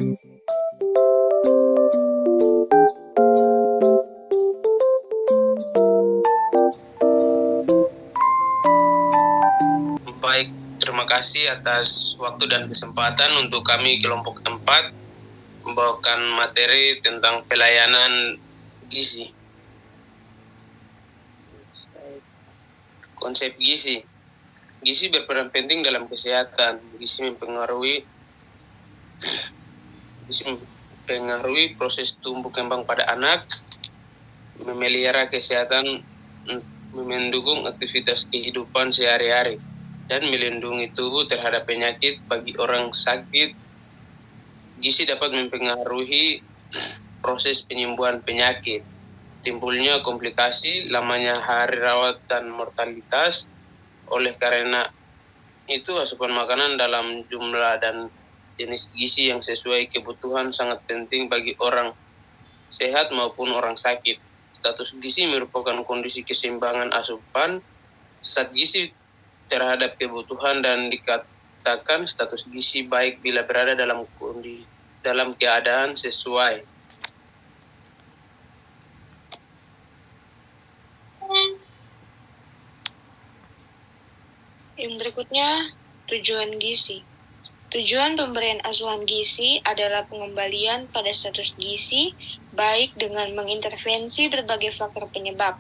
Baik, terima kasih atas waktu dan kesempatan untuk kami kelompok tempat membawakan materi tentang pelayanan gizi. Konsep gizi. Gizi berperan penting dalam kesehatan. Gizi mempengaruhi proses tumbuh kembang pada anak, memelihara kesehatan, mendukung aktivitas kehidupan sehari-hari, dan melindungi tubuh terhadap penyakit. Bagi orang sakit, gizi dapat mempengaruhi proses penyembuhan penyakit, timbulnya komplikasi, lamanya hari rawat, dan mortalitas. Oleh karena itu, asupan makanan dalam jumlah dan jenis gizi yang sesuai kebutuhan sangat penting bagi orang sehat maupun orang sakit. Status gizi merupakan kondisi keseimbangan asupan zat gizi terhadap kebutuhan, dan dikatakan status gizi baik bila berada dalam keadaan sesuai. Yang berikutnya, tujuan gizi. Tujuan pemberian asupan gizi adalah pengembalian pada status gizi baik dengan mengintervensi berbagai faktor penyebab.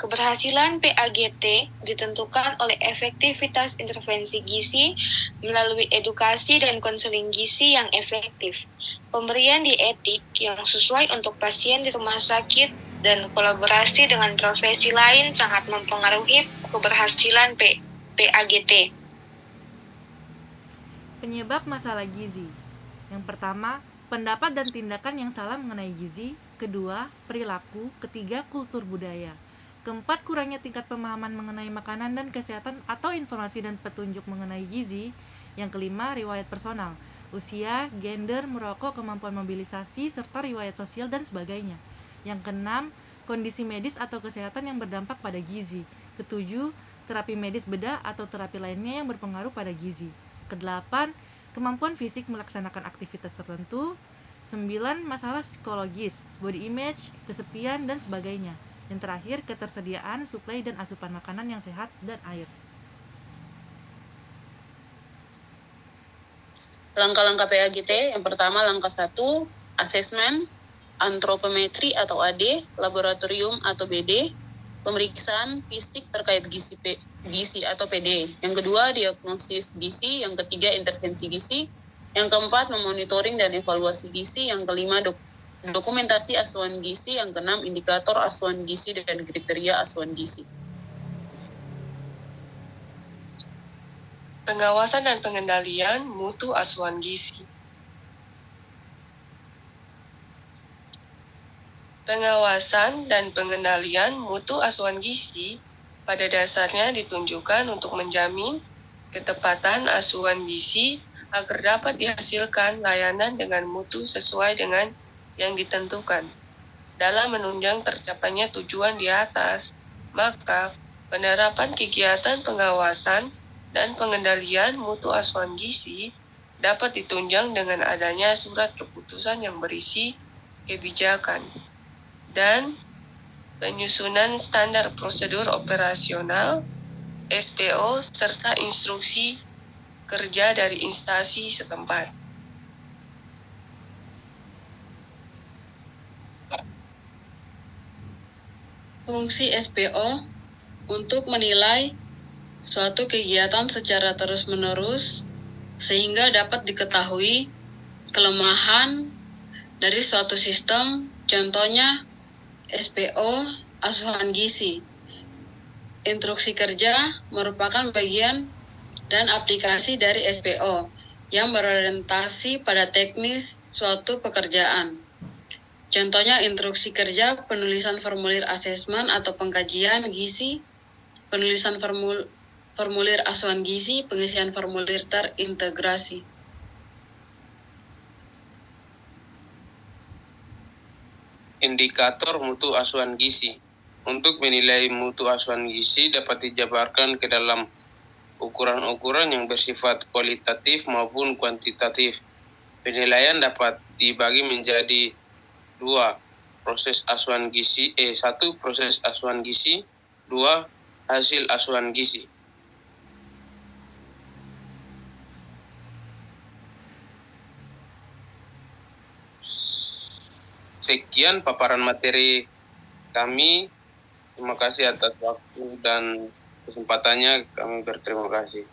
Keberhasilan PAGT ditentukan oleh efektivitas intervensi gizi melalui edukasi dan konseling gizi yang efektif, pemberian dietik yang sesuai untuk pasien di rumah sakit, dan kolaborasi dengan profesi lain sangat mempengaruhi keberhasilan PAGT. Penyebab masalah gizi. Yang pertama, pendapat dan tindakan yang salah mengenai gizi. Kedua, perilaku. Ketiga, kultur budaya. Keempat, kurangnya tingkat pemahaman mengenai makanan dan kesehatan atau informasi dan petunjuk mengenai gizi. Yang kelima, riwayat personal, usia, gender, merokok, kemampuan mobilisasi, serta riwayat sosial dan sebagainya. Yang keenam, kondisi medis atau kesehatan yang berdampak pada gizi. Ketujuh, terapi medis bedah atau terapi lainnya yang berpengaruh pada gizi. Kedelapan, kemampuan fisik melaksanakan aktivitas tertentu. 9, masalah psikologis, body image, kesepian, dan sebagainya. Yang terakhir, ketersediaan, suplai, dan asupan makanan yang sehat dan air. Langkah-langkah PAGT, yang pertama langkah 1, asesmen, antropometri atau AD, laboratorium atau BD, pemeriksaan fisik terkait gizi atau PD. Yang kedua, diagnosis gizi. Yang ketiga, intervensi gizi. Yang keempat, memonitoring dan evaluasi gizi. Yang kelima, dokumentasi asuhan gizi. Yang keenam, indikator asuhan gizi dan kriteria asuhan gizi. Pengawasan dan pengendalian mutu asuhan gizi. Pengawasan dan pengendalian mutu asuhan gizi pada dasarnya ditunjukkan untuk menjamin ketepatan asuhan gizi agar dapat dihasilkan layanan dengan mutu sesuai dengan yang ditentukan. Dalam menunjang tercapainya tujuan di atas, maka penerapan kegiatan pengawasan dan pengendalian mutu asuhan gizi dapat ditunjang dengan adanya surat keputusan yang berisi kebijakan dan penyusunan standar prosedur operasional, SPO, serta instruksi kerja dari instansi setempat. Fungsi SPO untuk menilai suatu kegiatan secara terus-menerus sehingga dapat diketahui kelemahan dari suatu sistem, contohnya SPO asuhan gizi. Instruksi kerja merupakan bagian dan aplikasi dari SPO yang berorientasi pada teknis suatu pekerjaan. Contohnya instruksi kerja, penulisan formulir asesmen atau pengkajian gizi, penulisan formulir asuhan gizi, pengisian formulir terintegrasi. Indikator mutu asuhan gizi. Untuk menilai mutu asuhan gizi dapat dijabarkan ke dalam ukuran-ukuran yang bersifat kualitatif maupun kuantitatif. Penilaian dapat dibagi menjadi 2, proses asuhan gizi, 1 proses asuhan gizi, 2 hasil asuhan gizi. Sekian paparan materi kami. Terima kasih atas waktu dan kesempatannya. Kami berterima kasih.